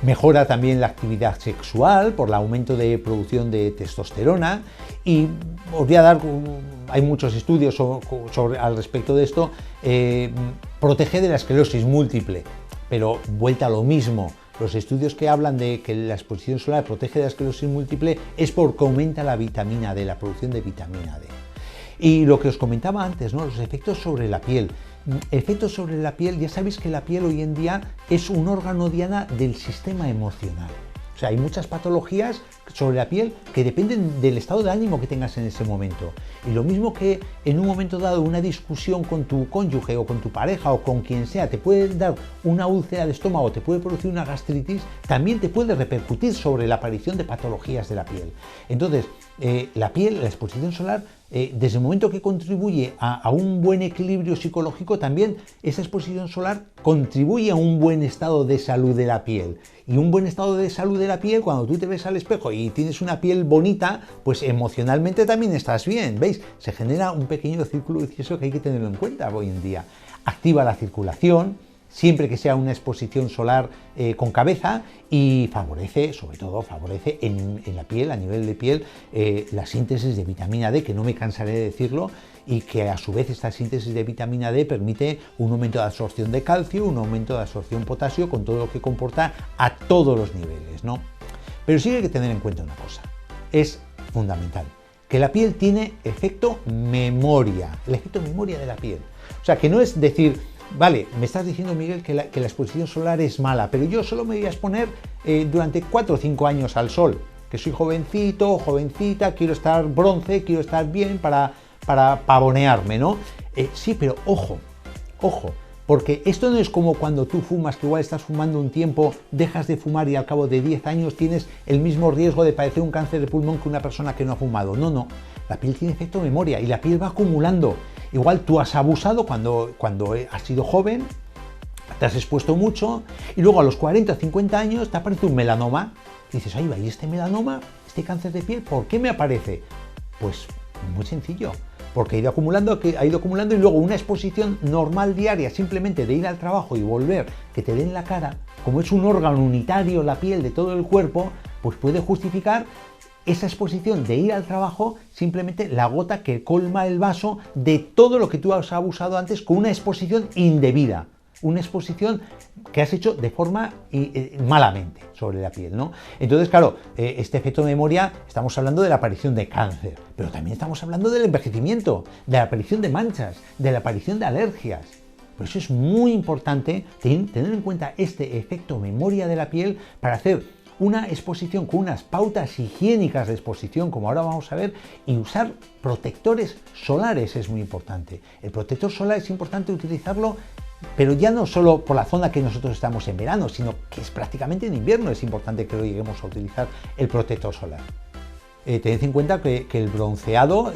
Mejora también la actividad sexual por el aumento de producción de testosterona y os voy a dar, hay muchos estudios al respecto de esto, protege de la esclerosis múltiple, pero vuelta a lo mismo. Los estudios que hablan de que la exposición solar protege de la esclerosis múltiple es porque aumenta la vitamina D, la producción de vitamina D. Y lo que os comentaba antes, ¿no? Los efectos sobre la piel. Efectos sobre la piel, ya sabéis que la piel hoy en día es un órgano diana del sistema emocional. O sea, hay muchas patologías sobre la piel que dependen del estado de ánimo que tengas en ese momento. Y lo mismo que en un momento dado una discusión con tu cónyuge o con tu pareja o con quien sea te puede dar una úlcera de estómago, te puede producir una gastritis, también te puede repercutir sobre la aparición de patologías de la piel. Entonces, la piel, la exposición solar, desde el momento que contribuye a un buen equilibrio psicológico, también esa exposición solar contribuye a un buen estado de salud de la piel. Y un buen estado de salud de la piel, cuando tú te ves al espejo y tienes una piel bonita, pues emocionalmente también estás bien, ¿veis? Se genera un pequeño círculo vicioso que hay que tenerlo en cuenta hoy en día. Activa la circulación, siempre que sea una exposición solar con cabeza, y favorece, sobre todo favorece en la piel, a nivel de piel, la síntesis de vitamina D, que no me cansaré de decirlo, y que a su vez esta síntesis de vitamina D permite un aumento de absorción de calcio, un aumento de absorción de potasio, con todo lo que comporta a todos los niveles, ¿no? Pero sí hay que tener en cuenta una cosa, es fundamental, que la piel tiene efecto memoria, el efecto memoria de la piel. O sea, que no es decir, vale, me estás diciendo, Miguel, que la exposición solar es mala, pero yo solo me voy a exponer durante 4 o 5 años al sol, que soy jovencito, jovencita, quiero estar bronce, quiero estar bien para pavonearme, ¿no? Sí, pero ojo, porque esto no es como cuando tú fumas, que igual estás fumando un tiempo, dejas de fumar y al cabo de 10 años tienes el mismo riesgo de padecer un cáncer de pulmón que una persona que no ha fumado. No, la piel tiene efecto memoria y la piel va acumulando. Igual tú has abusado cuando has sido joven, te has expuesto mucho y luego a los 40 o 50 años te aparece un melanoma. Y dices, ahí va, ¿y este melanoma, este cáncer de piel, por qué me aparece? Pues muy sencillo, porque ha ido acumulando y luego una exposición normal diaria, simplemente de ir al trabajo y volver, que te den la cara, como es un órgano unitario la piel de todo el cuerpo, pues puede justificar esa exposición de ir al trabajo, simplemente la gota que colma el vaso de todo lo que tú has abusado antes con una exposición indebida, una exposición que has hecho de forma malamente sobre la piel, ¿no? Entonces, claro, este efecto de memoria, estamos hablando de la aparición de cáncer, pero también estamos hablando del envejecimiento, de la aparición de manchas, de la aparición de alergias. Por eso es muy importante tener en cuenta este efecto memoria de la piel para hacer una exposición con unas pautas higiénicas de exposición, como ahora vamos a ver, y usar protectores solares es muy importante. El protector solar es importante utilizarlo, pero ya no solo por la zona que nosotros estamos en verano, sino que es prácticamente en invierno es importante que lo lleguemos a utilizar el protector solar. tened en cuenta que el bronceado,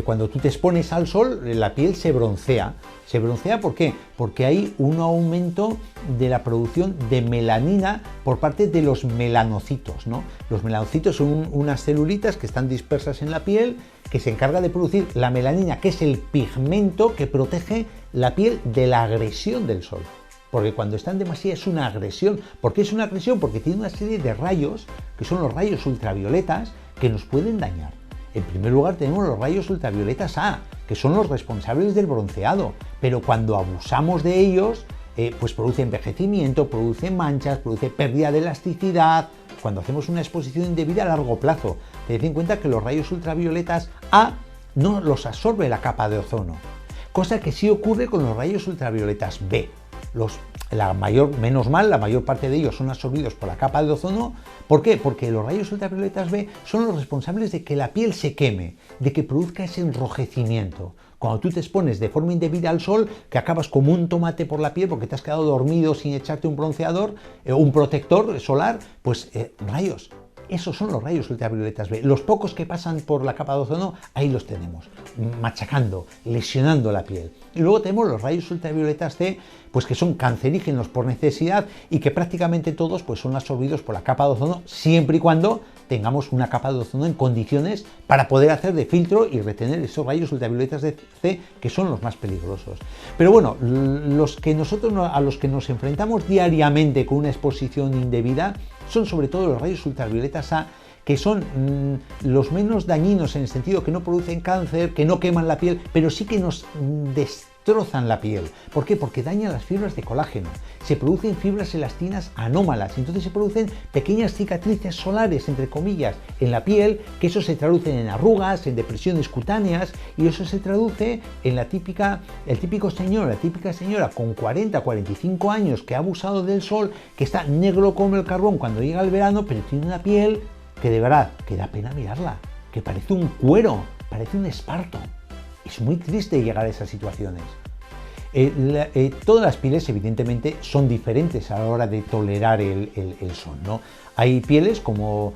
cuando tú te expones al sol, la piel se broncea. ¿Se broncea por qué? Porque hay un aumento de la producción de melanina por parte de los melanocitos, ¿no? Los melanocitos son unas celulitas que están dispersas en la piel, que se encarga de producir la melanina, que es el pigmento que protege la piel de la agresión del sol. Porque cuando está en demasía es una agresión. ¿Por qué es una agresión? Porque tiene una serie de rayos, que son los rayos ultravioletas, que nos pueden dañar. En primer lugar tenemos los rayos ultravioletas A, que son los responsables del bronceado, pero cuando abusamos de ellos, pues produce envejecimiento, produce manchas, produce pérdida de elasticidad, cuando hacemos una exposición indebida a largo plazo. Tened en cuenta que los rayos ultravioletas A no los absorbe la capa de ozono, cosa que sí ocurre con los rayos ultravioletas B. Menos mal, la mayor parte de ellos son absorbidos por la capa de ozono. ¿Por qué? Porque los rayos ultravioletas B son los responsables de que la piel se queme, de que produzca ese enrojecimiento. Cuando tú te expones de forma indebida al sol, que acabas como un tomate por la piel porque te has quedado dormido sin echarte un bronceador, un protector solar, pues rayos. Esos son los rayos ultravioletas B. Los pocos que pasan por la capa de ozono, ahí los tenemos, machacando, lesionando la piel. Y luego tenemos los rayos ultravioletas C, pues que son cancerígenos por necesidad y que prácticamente todos pues, son absorbidos por la capa de ozono, siempre y cuando tengamos una capa de ozono en condiciones para poder hacer de filtro y retener esos rayos ultravioletas de C, que son los más peligrosos. Pero bueno, a los que nos enfrentamos diariamente con una exposición indebida son sobre todo los rayos ultravioletas A, que son los menos dañinos en el sentido que no producen cáncer, que no queman la piel, pero sí que nos destrozan la piel. ¿Por qué? Porque dañan las fibras de colágeno. Se producen fibras elastinas anómalas, entonces se producen pequeñas cicatrices solares, entre comillas, en la piel, que eso se traduce en arrugas, en depresiones cutáneas, y eso se traduce en el típico señor, la típica señora con 40, 45 años que ha abusado del sol, que está negro como el carbón cuando llega el verano, pero tiene una piel que de verdad, que da pena mirarla, que parece un cuero, parece un esparto. Es muy triste llegar a esas situaciones. Todas las pieles evidentemente son diferentes a la hora de tolerar el sol, ¿no? Hay pieles como...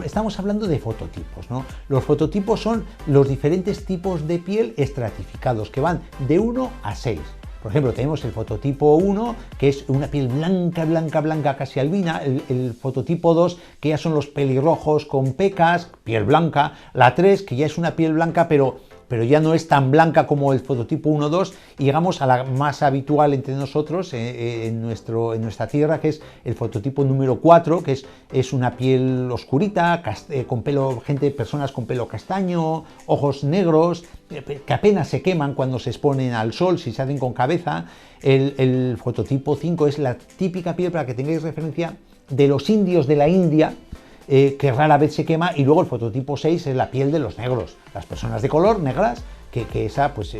estamos hablando de fototipos, ¿no? Los fototipos son los diferentes tipos de piel estratificados, que van de 1 a 6. Por ejemplo, tenemos el fototipo 1, que es una piel blanca, blanca, blanca, casi albina. El fototipo 2, que ya son los pelirrojos con pecas, piel blanca. La 3, que ya es una piel blanca, pero ya no es tan blanca como el fototipo 1-2. Y llegamos a la más habitual entre nosotros, en nuestra tierra, que es el fototipo número 4, que es una piel oscurita, con pelo, personas con pelo castaño, ojos negros, que apenas se queman cuando se exponen al sol, si se hacen con cabeza. El fototipo 5 es la típica piel, para que tengáis referencia, de los indios de la India, que rara vez se quema. Y luego el fototipo 6 es la piel de los negros, las personas de color, negras, que esa pues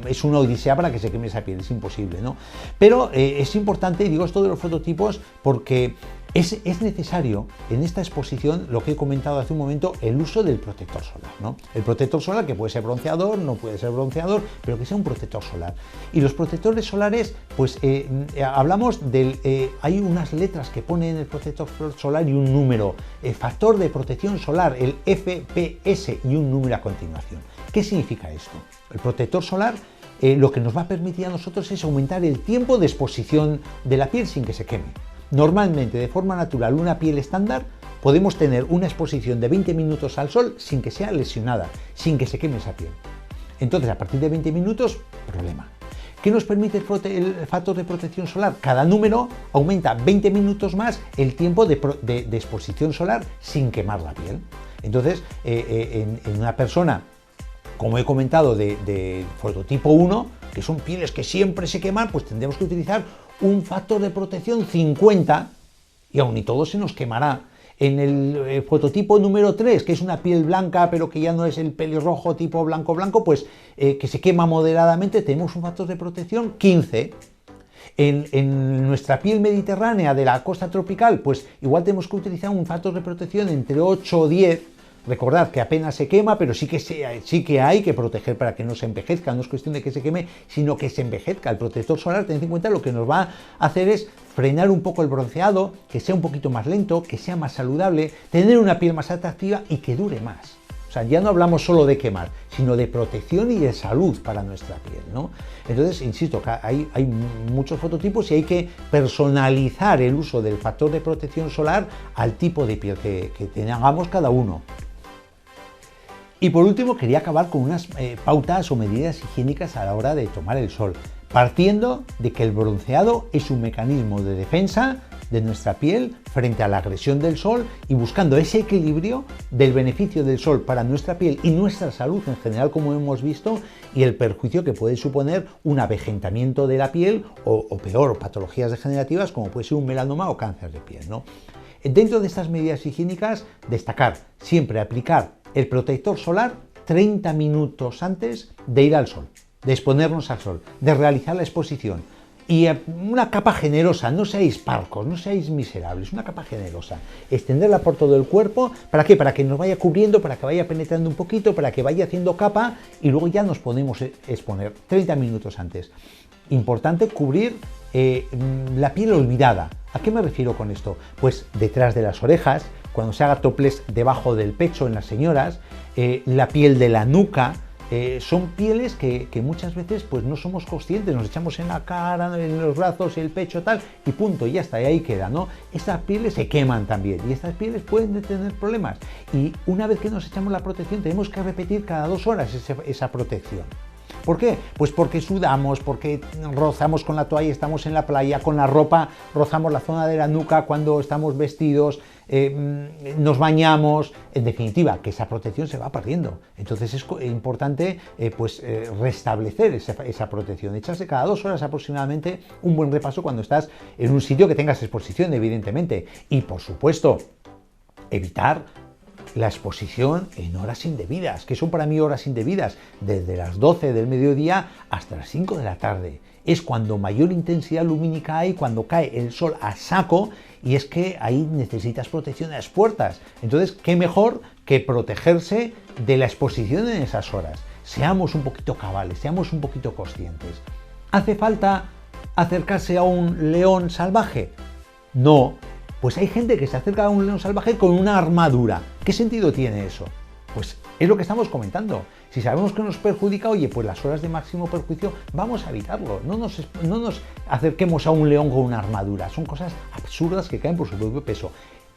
es una odisea para que se queme esa piel, es imposible, ¿no? Pero es importante, digo esto de los fototipos, porque es necesario en esta exposición, lo que he comentado hace un momento, el uso del protector solar, ¿no? El protector solar, que puede ser bronceador, no puede ser bronceador, pero que sea un protector solar. Y los protectores solares, pues hablamos del... hay unas letras que pone en el protector solar y un número, factor de protección solar, el FPS, y un número a continuación. ¿Qué significa esto? El protector solar lo que nos va a permitir a nosotros es aumentar el tiempo de exposición de la piel sin que se queme. Normalmente, de forma natural, una piel estándar, podemos tener una exposición de 20 minutos al sol sin que sea lesionada, sin que se queme esa piel. Entonces, a partir de 20 minutos, problema. ¿Qué nos permite el factor de protección solar? Cada número aumenta 20 minutos más el tiempo de exposición solar sin quemar la piel. Entonces, en una persona, como he comentado, de fototipo 1, que son pieles que siempre se queman, pues tendremos que utilizar un factor de protección 50, y aún y todo se nos quemará. En el fototipo número 3, que es una piel blanca, pero que ya no es el pelirrojo tipo blanco, pues que se quema moderadamente, tenemos un factor de protección 15. En nuestra piel mediterránea de la costa tropical, pues igual tenemos que utilizar un factor de protección entre 8 o 10, Recordad que apenas se quema, pero sí que hay que proteger para que no se envejezca. No es cuestión de que se queme, sino que se envejezca. El protector solar, tened en cuenta, lo que nos va a hacer es frenar un poco el bronceado, que sea un poquito más lento, que sea más saludable, tener una piel más atractiva y que dure más. O sea, ya no hablamos solo de quemar, sino de protección y de salud para nuestra piel, ¿no? Entonces, insisto, que hay muchos fototipos y hay que personalizar el uso del factor de protección solar al tipo de piel que tengamos cada uno. Y por último, quería acabar con unas pautas o medidas higiénicas a la hora de tomar el sol, partiendo de que el bronceado es un mecanismo de defensa de nuestra piel frente a la agresión del sol y buscando ese equilibrio del beneficio del sol para nuestra piel y nuestra salud en general, como hemos visto, y el perjuicio que puede suponer un avejentamiento de la piel o peor, patologías degenerativas como puede ser un melanoma o cáncer de piel, ¿no? Dentro de estas medidas higiénicas, destacar siempre aplicar el protector solar 30 minutos antes de ir al sol, de exponernos al sol, de realizar la exposición. Y una capa generosa, no seáis parcos, no seáis miserables, una capa generosa. Extenderla por todo el cuerpo, ¿para qué? Para que nos vaya cubriendo, para que vaya penetrando un poquito, para que vaya haciendo capa y luego ya nos podemos exponer 30 minutos antes. Importante cubrir la piel olvidada. ¿A qué me refiero con esto? Pues detrás de las orejas, cuando se haga topless debajo del pecho en las señoras, la piel de la nuca. Son pieles que muchas veces pues no somos conscientes, nos echamos en la cara, en los brazos, el pecho, tal, y punto, y ya está, y ahí queda, ¿no? Estas pieles se queman también, y estas pieles pueden tener problemas, y una vez que nos echamos la protección tenemos que repetir cada 2 horas esa protección. ¿Por qué? Pues porque sudamos, porque rozamos con la toalla, estamos en la playa, con la ropa, rozamos la zona de la nuca cuando estamos vestidos, nos bañamos, en definitiva, que esa protección se va perdiendo. Entonces es importante restablecer esa protección, echarse cada 2 horas aproximadamente un buen repaso cuando estás en un sitio que tengas exposición, evidentemente, y por supuesto, evitar la exposición en horas indebidas. ¿Qué son para mí horas indebidas? Desde las 12 del mediodía hasta las 5 de la tarde. Es cuando mayor intensidad lumínica hay, cuando cae el sol a saco, y es que ahí necesitas protección a las puertas. Entonces, ¿qué mejor que protegerse de la exposición en esas horas? Seamos un poquito cabales, seamos un poquito conscientes. ¿Hace falta acercarse a un león salvaje? No. Pues hay gente que se acerca a un león salvaje con una armadura. ¿Qué sentido tiene eso? Pues es lo que estamos comentando. Si sabemos que nos perjudica, oye, pues las horas de máximo perjuicio, vamos a evitarlo. No nos acerquemos a un león con una armadura. Son cosas absurdas que caen por su propio peso.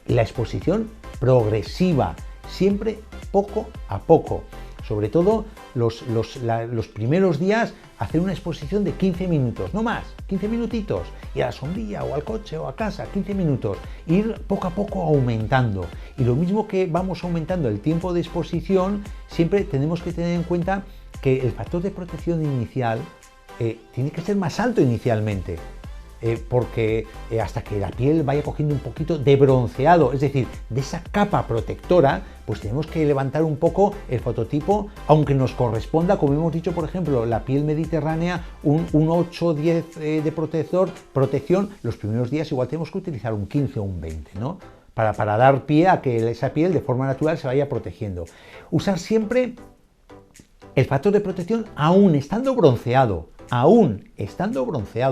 La exposición progresiva, siempre poco a poco. Sobre todo los primeros días, hacer una exposición de 15 minutos, no más, 15 minutitos, y a la sombrilla o al coche o a casa, 15 minutos, ir poco a poco aumentando. Y lo mismo que vamos aumentando el tiempo de exposición, siempre tenemos que tener en cuenta que el factor de protección inicial tiene que ser más alto inicialmente. Porque hasta que la piel vaya cogiendo un poquito de bronceado, es decir, de esa capa protectora, pues tenemos que levantar un poco el fototipo, aunque nos corresponda, como hemos dicho, por ejemplo, la piel mediterránea, un 8-10 de protección, los primeros días igual tenemos que utilizar un 15 o un 20, ¿no? Para dar pie a que esa piel de forma natural se vaya protegiendo. Usar siempre el factor de protección aún estando bronceado.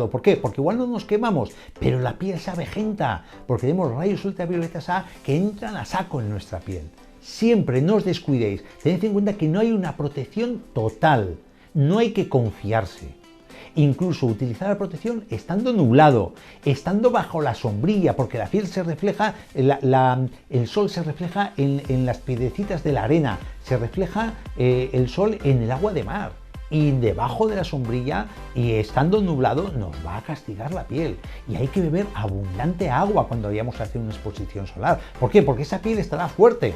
¿Por qué? Porque igual no nos quemamos, pero la piel se avejenta, porque tenemos rayos ultravioletas A que entran a saco en nuestra piel. Siempre no os descuidéis, tened en cuenta que no hay una protección total, no hay que confiarse. Incluso utilizar la protección estando nublado, estando bajo la sombrilla, porque la piel se refleja, el sol se refleja en las piedrecitas de la arena, se refleja el sol en el agua de mar. Y debajo de la sombrilla y estando nublado nos va a castigar la piel. Y hay que beber abundante agua cuando vayamos a hacer una exposición solar. ¿Por qué? Porque esa piel estará fuerte.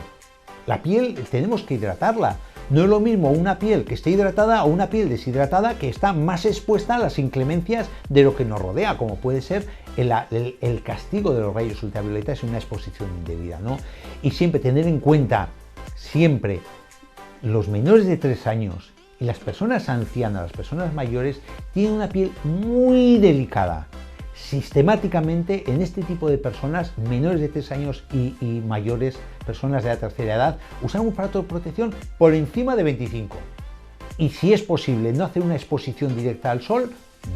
La piel tenemos que hidratarla. No es lo mismo una piel que esté hidratada o una piel deshidratada que está más expuesta a las inclemencias de lo que nos rodea, como puede ser el castigo de los rayos ultravioletas en una exposición indebida, ¿no? Y siempre tener en cuenta, siempre, los menores de 3 años y las personas ancianas, las personas mayores, tienen una piel muy delicada. sistemáticamente en este tipo de personas menores de 3 años y mayores, personas de la tercera edad, usar un aparato de protección por encima de 25. Y si es posible no hacer una exposición directa al sol,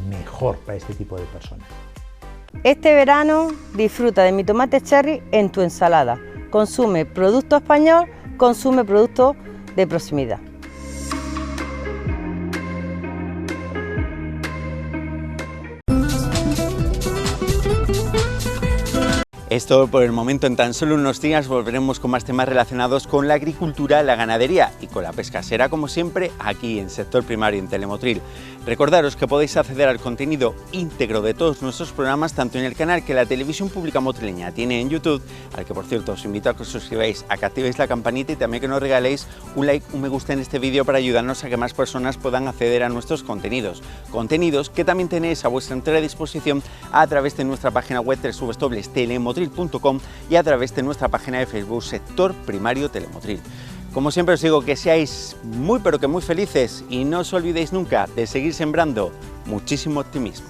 mejor para este tipo de personas. Este verano disfruta de mi tomate cherry en tu ensalada. Consume producto español, consume producto de proximidad. Es todo por el momento. En tan solo unos días volveremos con más temas relacionados con la agricultura, la ganadería y con la pesca. Será como siempre aquí en Sector Primario en Telemotril. Recordaros que podéis acceder al contenido íntegro de todos nuestros programas tanto en el canal que la Televisión Pública Motrileña tiene en YouTube, al que por cierto os invito a que os suscribáis, a que activéis la campanita y también que nos regaléis un like, un me gusta en este vídeo para ayudarnos a que más personas puedan acceder a nuestros contenidos. Contenidos que también tenéis a vuestra entera disposición a través de nuestra página web www.telemotril.com y a través de nuestra página de Facebook Sector Primario Telemotril. Como siempre os digo que seáis muy pero que muy felices y no os olvidéis nunca de seguir sembrando muchísimo optimismo.